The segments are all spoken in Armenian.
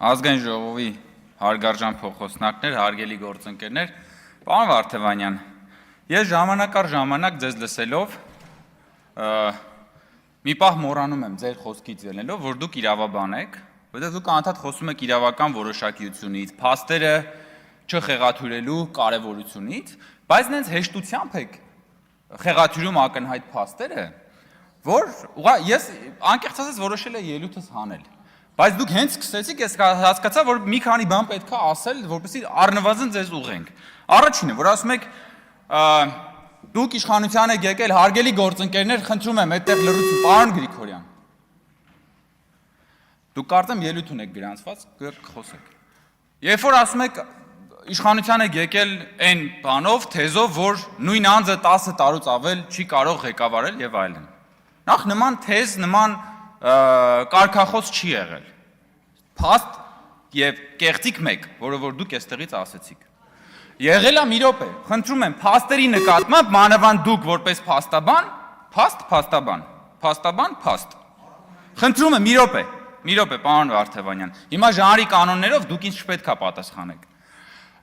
Ազգային ժողովի հարգարժան փոխոսնակներ, հարգելի գործընկերներ, պարոն Վարդևանյան, ես ժամանակ առ ժամանակ ձեզ լսելով մի պահ մոռանում եմ ձեր խոսքից ելնելով, որ դուք իրավաբան եք, որտեղ դուք անդադ խոսում եք իրավական որոշակիությունից, փաստերը չխեղաթյուրելու կարևորությունից, բայց նենց հեշտությամբ եք խեղաթյուրում ակնհայտ փաստերը, որ ես անկեղծ ասած որոշել եմ ելույթս հանել։ Բայց դուք հենց սկսեցիք, ես հասկացա, որ մի քանի բան պետք է ասել, որպեսզի առնվազն ձեզ ուղենք։ Առաջինը, որ ասում եք, դուք իշխանության եք եկել, հարգելի գործընկերներ, խնդրում եմ, այդտեղ լռություն, պարոն Գրիգորյան։ Դուք կարծեմ ելույթ ունեք գրանցված, կխոսեք։ Երբ որ ասում եք, իշխանության եք եկել այն բանով, թեզով, որ նույն անձը 10 տարուց ավել չի կարող ղեկավարել եւ այլն։ Նախ նման թեզ, նման կարգախոս չի եղել։ Փաստ եւ կեղծիք մեկ, որը որ դուք այստեղից ասեցիք։ Եղել է մի րոպե, խնդրում եմ, փաստերի նկատմամբ մանավանդ դուք որպես փաստաբան, փաստաբան, փաստ։ Խնդրում եմ, մի րոպե, պարոն Վարդևանյան։ Հիմա ժանրի կանոններով դուք ինձ չպետք է պատասխանեք։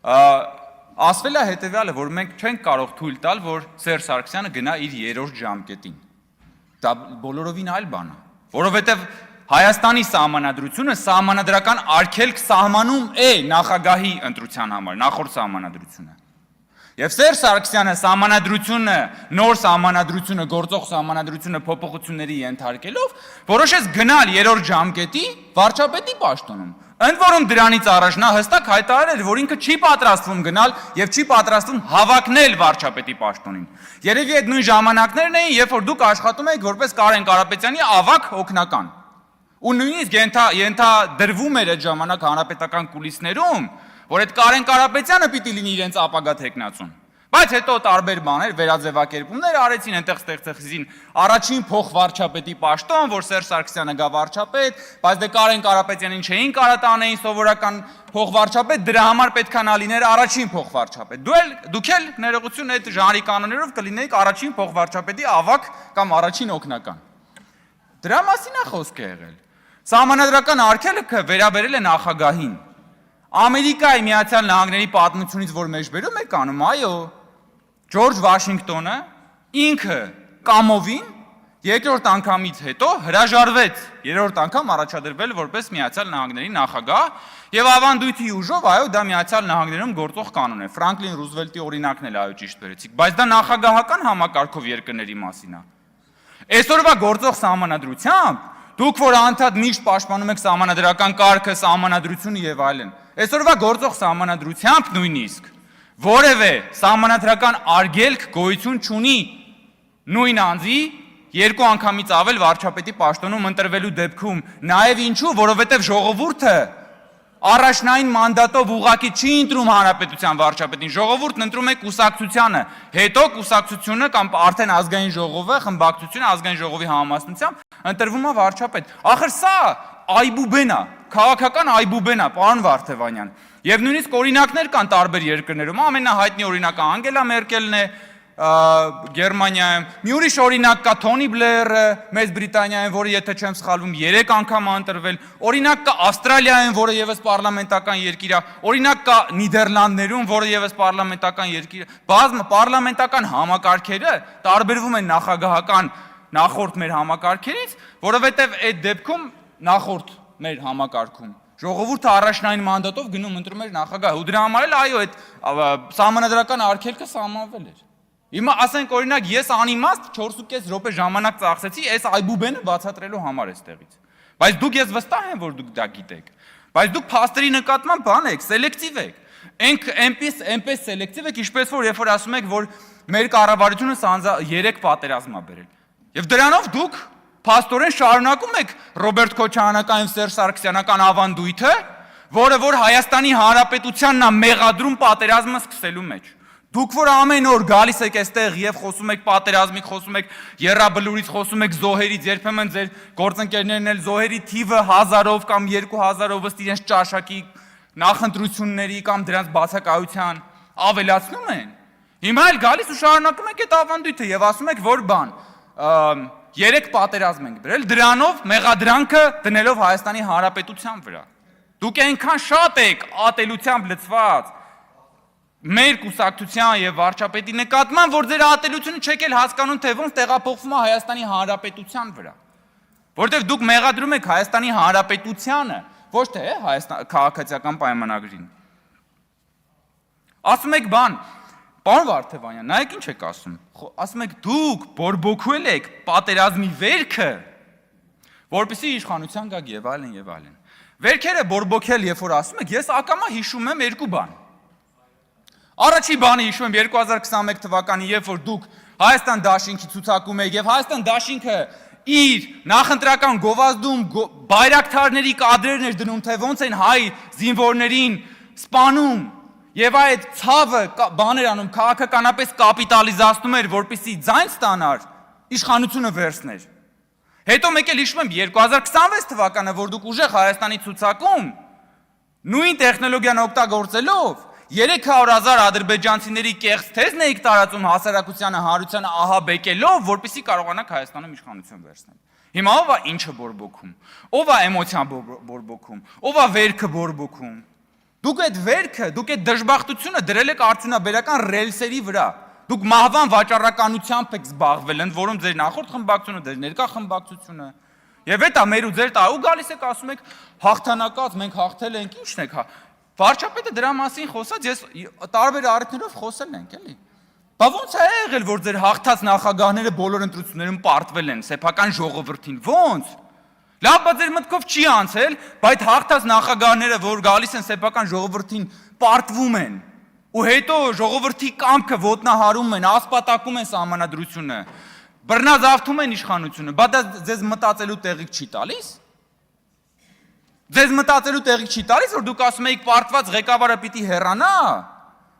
Ասվել է հետեւյալը, որ մենք չենք կարող թույլ տալ, որ Սերժ Սարգսյանը գնա իր երրորդ ժամկետին։ Դա բոլորովին այլ բան է, որովհետև Հայաստանի սահմանադրությունը սահմանադրական արգելք սահմանում է նախագահի ընտրության համար, նախորդ սահմանադրությունը։ Եվ Սերժ Սարգսյանը սահմանադրությունը, նոր սահմանադրությունը, գործող սահմանադրությունը փոփոխությունների ենթարկելով, որոշեց գնալ երրորդ ժամկետի վարչապետի պաշտոնում։ Ընդ որում դրանից առաջ նա հստակ հայտարարել, որ ինքը չի պատրաստվում գնալ եւ չի պատրաստվում հավակնել վարչապետի պաշտոնին։ Երևի այդ նույն ժամանակներն էին, երբ որ դուք աշխատում եք որպես Կարեն Կարապետյանի ավագ օգնական։ Ու նույնիսկ ենթադրվում էր այդ ժամանակ հանրապետական կուլիսներում, որ այդ Կարեն Կարապետյանը պիտի լինի իրենց ապագա թեկնածուն։ Բայց հետո տարբեր բաներ, վերաձևակերպումներ արեցին, այնտեղ ստեղծեցին առաջին փոխվարչապետի պաշտոն, որ Սերժ Սարգսյանը գա վարչապետ, բայց դե Կարեն Կարապետյանին չէին կարա տանեին սովորական փոխվարչապետ, դրա համար պետքա նա լիներ առաջին փոխվարչապետ։ Դուք էլ ներողություն այդ ժանրի կանոններով կլինեիք առաջին փոխվարչապետի ավագ կամ առաջին օգնական։ Դրա մասին է խոսքը եղել։ Սահմանադրական արգելքը վերաբերել է նախագահին։ Ամերիկայի Միացյալ Նահանգների պատմությունից որ մեջբերում եք անում, այո, Ջորջ Վաշինգտոնը ինքը կամովին երկրորդ անգամից հետո հրաժարվեց երրորդ անգամ առաջադրվել որպես Միացյալ Նահանգների նախագահ եւ ավանդույթի ուժով, այո, դա Միացյալ Նահանգներում գործող կանոն է։ Ֆրանկլին Ռուզվելտի օրինակն էլ այո ճիշտ վերեցիք, բայց դա նախագահական համակարգով երկրների մասին է։ Այսօրվա գործող սահմանադրությամբ դուք որ անդադ միշտ պաշտպանում եք սահմանադրական կարգը, սահմանադրությունը եւ այլն։ Այսօրվա գործող սահմանադրությամբ նույնիսկ որևէ սահմանադրական արգելք գոյություն չունի նույն անձի երկու անգամից ավել վարչապետի պաշտոնում ընտրվելու դեպքում, նաեւ ինչու, որովհետեւ ժողովուրդը առաջնային մանդատով ուղղակի չի ընտրում հանրապետության վարչապետին, ժողովուրդն ընտրում է կուսակցությանը, հետո կուսակցությունը կամ արդեն ազգային ժողովը, խմբակցությունը ազգային ժողովի համամասնությամբ ընտրվում է վարչապետ։ Ախր սա այբուբեն է, քաղաքական այբուբեն է, պարոն Վարդևանյան։ Եվ նույնիսկ օրինակներ կան տարբեր երկրներում, ամենահայտնի օրինակը Անգելա Մերկելն է Գերմանիայում, մի ուրիշ օրինակ կա Թոնի Բլերը Մեծ Բրիտանիայում, որը եթե չեմ սխալվում 3 անգամ ընտրվել, օրինակ կա Ավստրալիայում, որը եւս պարլամենտական երկիր է, օրինակ կա Նիդերլանդներում, որը եւս պարլամենտական երկիր է։ Բազմը պարլամենտական համակարգերը տարբերվում են նախագահական նախորդ մեր համակարգերից, որովհետեւ այդ դեպքում նախորդ մեր համակարգում ժողովուրդը առաջնային մանդատով գնում ընտրում էր նախագահ, ու դրա համար էլ այո, այդ սահմանադրական արգելքը սահմանվել էր։ Հիմա ասենք օրինակ ես անիմաստ 4.5 րոպե ժամանակ ծախսեցի այս այբուբենը բացատրելու համար էստեղից։ Բայց դուք ես վստահ եմ, որ դուք դա գիտեք։ Բայց դուք փաստերի նկատմամբ բան եք, սելեկտիվ եք։ Այնպես սելեկտիվ եք, ինչպես որ երբ որ ասում եք, որ մեր կառավարությունը 3 պատերազմ է բերել։ Եվ դրանով դուք փաստորեն շարունակում եք Ռոբերտ Քոչարյանական եւ Սերժ Սարգսյանական ավանդույթը, որը որ Հայաստանի Հանրապետությանն է մեղադրում պատերազմը սկսելու մեջ։ Դուք որ ամեն օր գալիս եք այստեղ եւ խոսում եք պատերազմից, խոսում եք եռաբլուրից, խոսում եք զոհերից, երբեմն ձեր գործընկերներն էլ զոհերի թիվը 1000-ով կամ 2000-ով ըստ իրենց ճաշակի նախընտրությունների կամ դրանց բացակայության ավելացնում են։ Հիմա էլ գալիս ու շարունակում եք այդ ավանդույթը եւ ասում եք, որ բան 3 պատերազմ ենք բերել, դրանով մեղադրանքը դնելով Հայաստանի Հանրապետության վրա։ Դուք այնքան շատ եք ատելությամբ լցված մեր կուսակցության եւ վարչապետի նկատմամբ, որ ձեր ատելությունը չեք էլ հասկանում, թե ոնց տեղափոխվում է Հայաստանի Հանրապետության վրա։ Որտեւ դուք մեղադրում եք Հայաստանի Հանրապետությանը, ոչ թե Հայաստան քաղաքացիական պայմանագրին։ Ասում եք բան, պարոն Վարդևանյան, նայեք ինչ եք ասում։ Ասում եք դուք բորբոքվել եք պատերազմի վերքը, որպեսզի իշխանության գաք եւ այլն եւ այլն։ Վերքերը բորբոքել, երբ որ ասում եք, ես ակամա հիշում եմ երկու բան։ Առաջի բանը հիշում եմ 2021 թվականի, երբ որ դուք Հայաստան դաշինքի ցուցակում եք եւ Հայաստան դաշինքը իր նախընտրական գովազդում բայրակթարների կադրերն էր դնում, թե ոնց են հայ զինվորներին սպանում եւ այդ ցավը բաներ անում, քաղաքականապես կապիտալիզացնում էր, որպեսզի ձայն ստանար, իշխանությունը վերցներ։ Հետո մեկ էլ հիշում եմ 2026 թվականը, որ դուք ուժեղ Հայաստանի ցուցակում նույն տեխնոլոգիան օգտագործելով 300,000 ադրբեջանցիների կեղծ թեզն էիք տարածում հասարակությանը, հանրությանը ահաբեկելով, որպեսզի կարողանաք Հայաստանում իշխանություն վերցնել։ Հիմա ով է ինչը բորբոքում, ով է էմոցիան բորբոքում, ով է վերքը բորբոքում։ Դուք այդ վերքը, դուք այդ դժբախտությունը դրել եք արդյունաբերական ռելսերի վրա։ Դուք մահվան վաճառականությամբ եք զբաղվել, ընդ որում ձեր նախորդ խմբակցությունը, ձեր ներկա խմբակցությունը։ Եվ դա մեր ու ձեր ու գալիս եք ասում եք հաղթանակած, մենք հաղթել ենք, ի՞նչն եք հա։ Վարչապետը դրա մասին խոսած, ես տարբեր առիթներով խոսել ենք, էլի։ Բա ոնց է եղել, որ ձեր հաղթած նախագահները բոլոր ընտրություններում պարտվել են սեփական ժողովրդին, ոնց։ Լավ, բայց ձեր մտքով չի անցել, բայց հաղթած նախագահները, որ գալիս են սեփական ժողովրդին, պարտվում են։ Ու հետո ժողովրդի կամքը ոտնահարում են, ասպատակում են սահմանադրությունը, բռնազավթում են իշխանությունը, բա դա ձեզ մտածելու տեղիք չի տալիս։ Ձեզ մտածելու տեղիք չի տալիս, որ դուք ասում եք պարտված ղեկավարը պիտի հեռանա։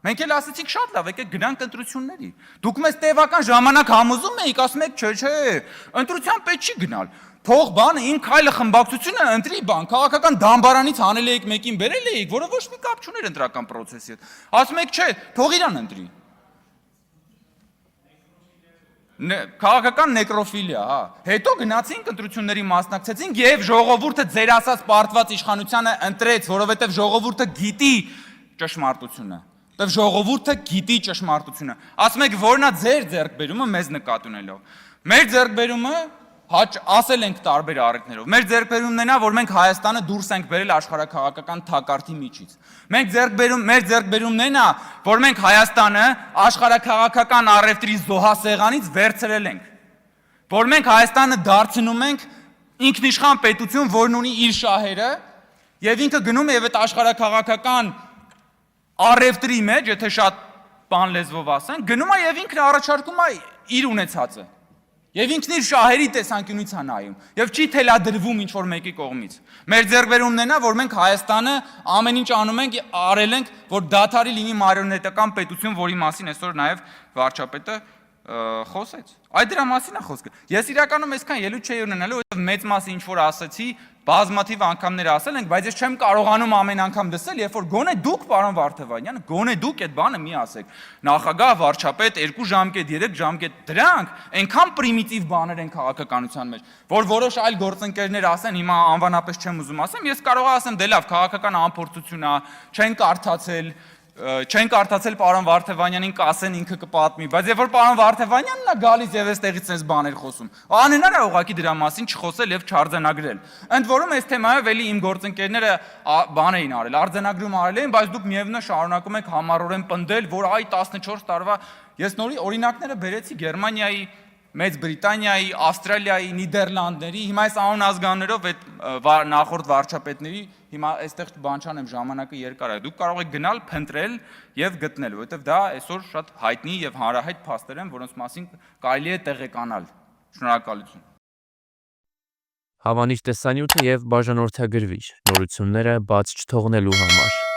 Մենք էլ ասեցինք շատ լավ, եկեք գնանք ընտրությունների։ Դուք մեզ տևական ժամանակ համոզում եք, ասում եք, չէ, ընտրության պետք չի գնալ։ Թող բանը իմ քայլը խմբակցությունը ընտրի բան, քաղաքական դամբարանից հանել եք մեկին բերել եք, որը ոչ մի կապ չուներ ընտրական process-ի հետ։ Ասում եք, չէ, թող իրան ընտրի։ Քաղաքական նեկրոֆիլիա, հա։ Հետո գնացինք ընտրությունների մասնակցեցինք եւ ժողովուրդը ձեր ասած պարտված իշխանությանը ընտրեց, որովհետեւ ժողովուրդը գիտի ճշմարտությունը։ Որովհետեւ ժողովուրդը գիտի ճշմարտությունը։ Ասում եք, որն է ձեր ձեռքբերումը մեզ նկատի ունելով։ Մեր ձեռքբերումը ասել ենք տարբեր առիթներով։ Մեր ձեռքբերումն է նա, որ մենք Հայաստանը դուրս ենք բերել աշխարհաքաղաքական թակարդի միջից։ Մեր ձեռքբերումն է նա, որ մենք Հայաստանը աշխարհաքաղաքական առևտրի զոհասեղանից վերցրել ենք։ Որ մենք Հայաստանը դարձնում ենք ինքնիշխան պետություն, որն ունի իր շահերը, եւ ինքը գնում է եւ այդ աշխարհաքաղաքական առևտրի մեջ, եթե շատ բան լեզվով ասեն, գնում է եւ ինքն առաջարկում է իր ունեցածը։ Եվ ինքն իր շահերի տեսանկյունից է նայում եւ չի թելադրվում ինչ որ մեկի կողմից։ Մեր ձեռքբերումն է նա, որ մենք Հայաստանը ամեն ինչ անում ենք, արել ենք, որ դադարի լինի մարիոնետական պետություն, որի մասին այսօր նաեւ վարչապետը խոսեց։ Այդ դրա մասին է խոսքը։ Ես իրականում այսքան ելույթ չէի ունենալու, որովհետեւ մեծ մասը ինչ որ ասեցի, բազմաթիվ անգամներ ասել ենք, բայց ես չեմ կարողանում ամեն անգամ լսել, երբ որ գոնե դուք, պարոն Վարդևանյան, գոնե դուք այդ բանը մի ասեք։ Նախագահ, վարչապետ, 2 ժամկետ, 3 ժամկետ, դրանք այնքան պրիմիտիվ բաներ են քաղաքականության մեջ, որ որոշ այլ գործընկերներ ասեն, հիմա անվանապես չեմ ուզում ասեմ, ես կարող ասեմ, դե լավ, քաղաքական անփորձություն է, չեն կարդացել պարոն Վարդևանյանին կասեն ինքը կպատմի, բայց երբ որ պարոն Վարդևանյանն է գալիս եւ այստեղից այս բաներ խոսում, անհնար է ուղղակի դրա մասին չխոսել եւ չարձանագրել։ Ընդ որում այս թեմայով էլի իմ գործընկերները բան էին արել, արձանագրում արել էին, բայց դուք միևնույն շարունակում եք համառորեն պնդել, որ այ 14 տարվա ես նորի օրինակները բերեցի Գերմանիայի, Մեծ Բրիտանիայի, Ավստրալիայի, Նիդերլանդների, հիմա այս անուն ազգաններով այդ նախորդ վարչապետների, հիմա այստեղ բան չանեմ, ժամանակը երկար է։ Դուք կարող եք գնալ, փնտրել եւ գտնել, որովհետեւ դա այսօր շատ հայտնի եւ հանրահայտ փաստեր են, որոնց մասին կարելի է տեղեկանալ։ Շնորհակալություն։ Հավանիչ տեսանյութը եւ բաժանորդագրվիչ նորությունները բաց չթողնելու համար։